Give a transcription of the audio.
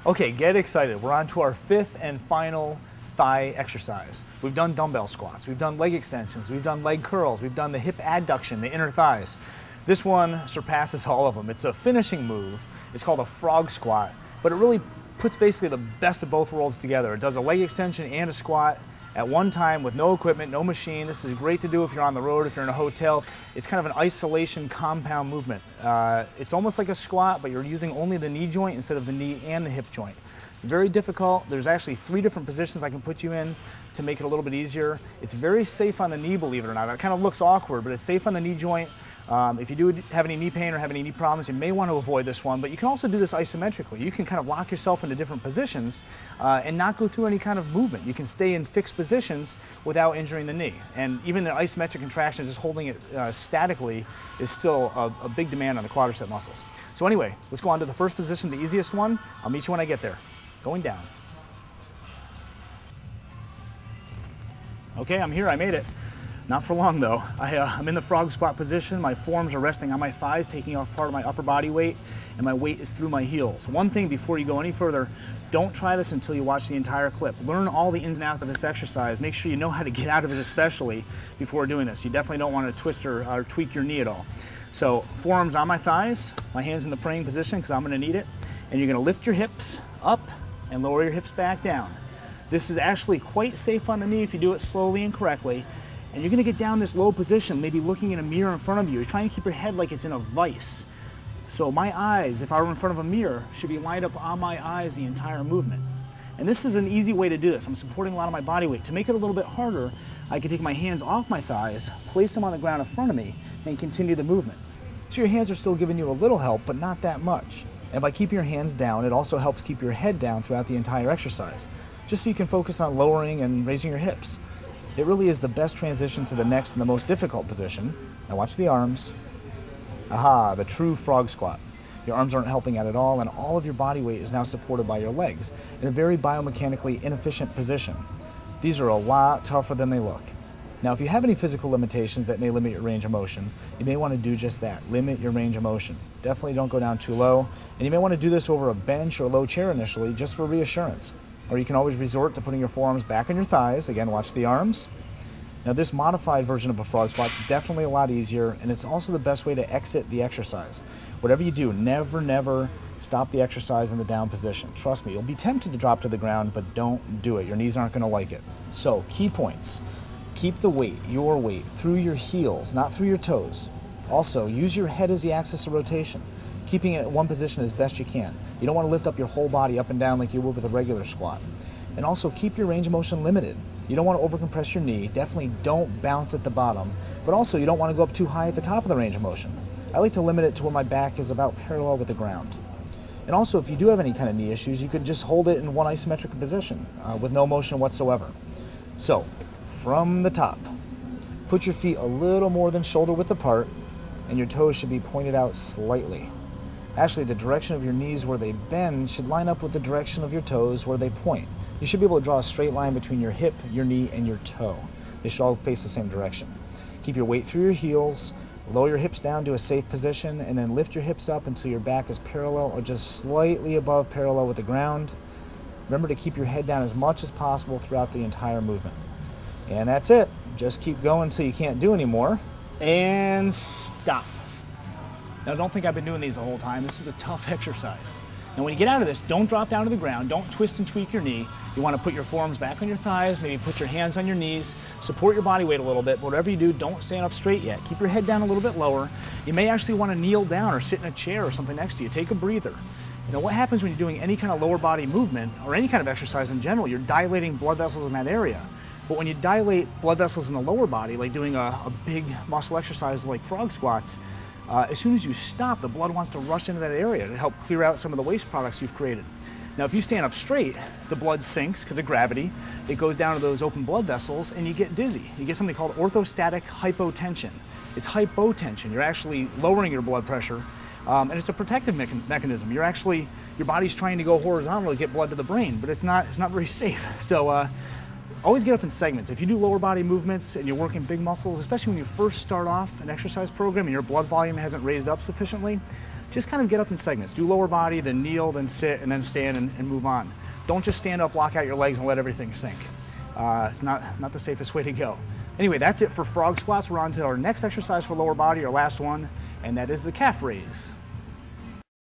Okay, get excited. We're on to our fifth and final thigh exercise. We've done dumbbell squats, we've done leg extensions, we've done leg curls, we've done the hip adduction, the inner thighs. This one surpasses all of them. It's a finishing move. It's called a frog squat, but it really puts basically the best of both worlds together. It does a leg extension and a squat at one time with no equipment, no machine. This is great to do if you're on the road, if you're in a hotel. It's kind of an isolation compound movement. It's almost like a squat, but you're using only the knee joint instead of the knee and the hip joint. It's very difficult. There's actually 3 different positions I can put you in to make it a little bit easier. It's very safe on the knee, believe it or not. It kind of looks awkward, but it's safe on the knee joint. If you do have any knee pain or have any knee problems, you may want to avoid this one, but you can also do this isometrically. You can kind of lock yourself into different positions and not go through any kind of movement. You can stay in fixed positions without injuring the knee. And even the isometric contraction, just holding it statically, is still a big demand on the quadricep muscles. So anyway, let's go on to the first position, the easiest one. I'll meet you when I get there. Going down. Okay, I'm here, I made it. Not for long though. I'm in the frog squat position. My forearms are resting on my thighs, taking off part of my upper body weight, and my weight is through my heels. One thing before you go any further, don't try this until you watch the entire clip. Learn all the ins and outs of this exercise. Make sure you know how to get out of it, especially before doing this. You definitely don't want to twist or tweak your knee at all. So forearms on my thighs, my hands in the praying position because I'm going to need it, and you're going to lift your hips up and lower your hips back down. This is actually quite safe on the knee if you do it slowly and correctly. And you're gonna get down this low position, maybe looking in a mirror in front of you. You're trying to keep your head like it's in a vise. So my eyes, if I were in front of a mirror, should be lined up on my eyes the entire movement. And this is an easy way to do this. I'm supporting a lot of my body weight. To make it a little bit harder, I can take my hands off my thighs, place them on the ground in front of me, and continue the movement. So your hands are still giving you a little help, but not that much. And by keeping your hands down, it also helps keep your head down throughout the entire exercise, just so you can focus on lowering and raising your hips. It really is the best transition to the next and the most difficult position. Now watch the arms. Aha, the true frog squat. Your arms aren't helping out at all, and all of your body weight is now supported by your legs in a very biomechanically inefficient position. These are a lot tougher than they look. Now, if you have any physical limitations that may limit your range of motion, you may want to do just that, limit your range of motion. Definitely don't go down too low, and you may want to do this over a bench or low chair initially, just for reassurance. Or you can always resort to putting your forearms back on your thighs. Again, watch the arms. Now this modified version of a frog squat is definitely a lot easier, and it's also the best way to exit the exercise. Whatever you do, never stop the exercise in the down position. Trust me, you'll be tempted to drop to the ground, but don't do it. Your knees aren't gonna like it. So, key points. Keep the weight, your weight, through your heels, not through your toes. Also, use your head as the axis of rotation, keeping it in one position as best you can. You don't want to lift up your whole body up and down like you would with a regular squat. And also keep your range of motion limited. You don't want to overcompress your knee. Definitely don't bounce at the bottom, but also you don't want to go up too high at the top of the range of motion. I like to limit it to where my back is about parallel with the ground. And also, if you do have any kind of knee issues, you could just hold it in one isometric position with no motion whatsoever. So, from the top, put your feet a little more than shoulder width apart, and your toes should be pointed out slightly. Actually, the direction of your knees where they bend should line up with the direction of your toes where they point. You should be able to draw a straight line between your hip, your knee, and your toe. They should all face the same direction. Keep your weight through your heels, lower your hips down to a safe position, and then lift your hips up until your back is parallel or just slightly above parallel with the ground. Remember to keep your head down as much as possible throughout the entire movement. And that's it. Just keep going until you can't do anymore. And stop. Now don't think I've been doing these the whole time. This is a tough exercise. Now when you get out of this, don't drop down to the ground. Don't twist and tweak your knee. You want to put your forearms back on your thighs, maybe put your hands on your knees, support your body weight a little bit. But whatever you do, don't stand up straight yet. Keep your head down a little bit lower. You may actually want to kneel down or sit in a chair or something next to you. Take a breather. You know, what happens when you're doing any kind of lower body movement or any kind of exercise in general, you're dilating blood vessels in that area. But when you dilate blood vessels in the lower body, like doing a big muscle exercise like frog squats, as soon as you stop, the blood wants to rush into that area to help clear out some of the waste products you've created. Now, if you stand up straight, the blood sinks because of gravity. It goes down to those open blood vessels and you get dizzy. You get something called orthostatic hypotension. It's hypotension. You're actually lowering your blood pressure, and it's a protective mechanism. Your body's trying to go horizontally to get blood to the brain, but it's not very safe. So always get up in segments. If you do lower body movements and you're working big muscles, especially when you first start off an exercise program and your blood volume hasn't raised up sufficiently, just kind of get up in segments. Do lower body, then kneel, then sit, and then stand and move on. Don't just stand up, lock out your legs, and let everything sink. It's not the safest way to go. Anyway, that's it for frog squats. We're on to our next exercise for lower body, our last one, and that is the calf raise.